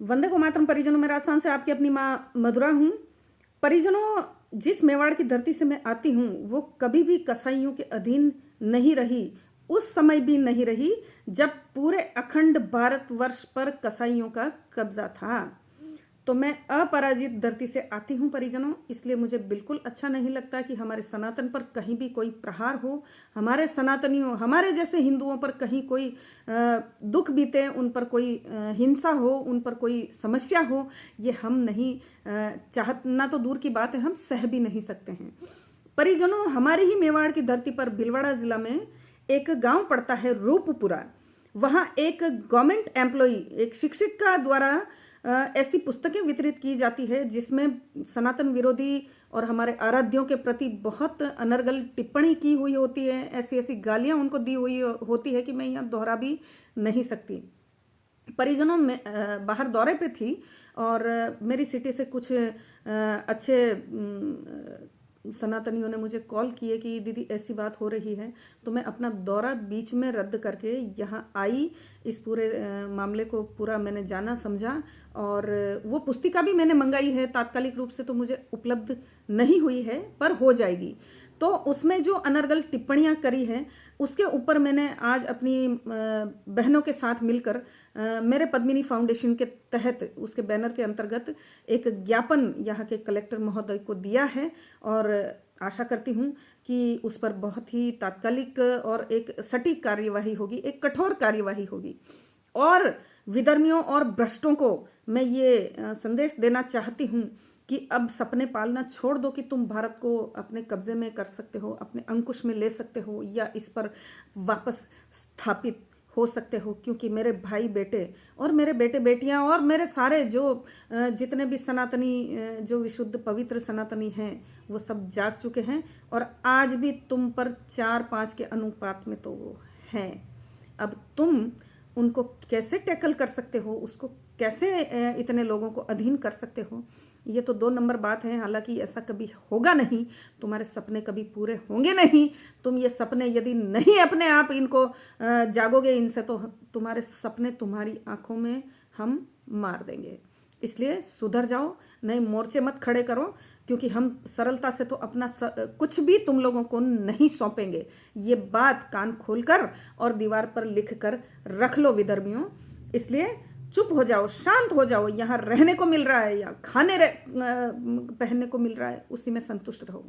वंदे को मातरम परिजनों, मैं राजस्थान से आपकी अपनी माँ मधुरा हूँ। परिजनों, जिस मेवाड़ की धरती से मैं आती हूँ वो कभी भी कसाईयों के अधीन नहीं रही। उस समय भी नहीं रही जब पूरे अखंड भारतवर्ष पर कसाईयों का कब्जा था। तो मैं अपराजित धरती से आती हूँ परिजनों, इसलिए मुझे बिल्कुल अच्छा नहीं लगता कि हमारे सनातन पर कहीं भी कोई प्रहार हो, हमारे सनातनियों, हमारे जैसे हिंदुओं पर कहीं कोई दुख बीते, उन पर कोई हिंसा हो, उन पर कोई समस्या हो, ये हम नहीं चाहना तो दूर की बात है, हम सह भी नहीं सकते हैं। परिजनों, हमारे ही मेवाड़ की धरती पर भीलवाड़ा जिला में एक गांव पड़ता है रूपपुरा। वहाँ एक गवर्नमेंट एम्प्लॉई, एक शिक्षिका द्वारा ऐसी पुस्तकें वितरित की जाती है जिसमें सनातन विरोधी और हमारे आराध्यों के प्रति बहुत अनर्गल टिप्पणी की हुई होती है। ऐसी ऐसी गालियां उनको दी हुई होती है कि मैं यहाँ दोहरा भी नहीं सकती। परिजनों में बाहर दौरे पे थी और मेरी सिटी से कुछ अच्छे सनातनियों ने मुझे कॉल किए कि दीदी ऐसी बात हो रही है। तो मैं अपना दौरा बीच में रद्द करके यहाँ आई। इस पूरे मामले को पूरा मैंने जाना समझा और वो पुस्तिका भी मैंने मंगाई है। तात्कालिक रूप से तो मुझे उपलब्ध नहीं हुई है पर हो जाएगी। तो उसमें जो अनर्गल टिप्पणियां करी हैं उसके ऊपर मैंने आज अपनी बहनों के साथ मिलकर मेरे पद्मिनी फाउंडेशन के तहत उसके बैनर के अंतर्गत एक ज्ञापन यहाँ के कलेक्टर महोदय को दिया है और आशा करती हूँ कि उस पर बहुत ही तात्कालिक और एक सटीक कार्यवाही होगी, एक कठोर कार्यवाही होगी। और विधर्मियों और भ्रष्टों को मैं ये संदेश देना चाहती हूँ कि अब सपने पालना छोड़ दो कि तुम भारत को अपने कब्जे में कर सकते हो, अपने अंकुश में ले सकते हो या इस पर वापस स्थापित हो सकते हो। क्योंकि मेरे भाई बेटे और मेरे बेटे बेटियां और मेरे सारे जो जितने भी सनातनी, जो विशुद्ध पवित्र सनातनी हैं, वो सब जाग चुके हैं और आज भी तुम पर 4-5 के अनुपात में तो वो हैं। अब तुम उनको कैसे टैकल कर सकते हो, उसको कैसे इतने लोगों को अधीन कर सकते हो, ये तो 2 नंबर बात है। हालांकि ऐसा कभी होगा नहीं, तुम्हारे सपने कभी पूरे होंगे नहीं। तुम ये सपने यदि नहीं अपने आप इनको जागोगे इनसे, तो तुम्हारे सपने तुम्हारी आंखों में हम मार देंगे। इसलिए सुधर जाओ, नए मोर्चे मत खड़े करो, क्योंकि हम सरलता से तो अपना कुछ भी तुम लोगों को नहीं सौंपेंगे। ये बात कान खोलकर और दीवार पर लिख कर रख लो विधर्मियों। इसलिए चुप हो जाओ, शांत हो जाओ। यहाँ रहने को मिल रहा है या खाने पहनने को मिल रहा है, उसी में संतुष्ट रहो।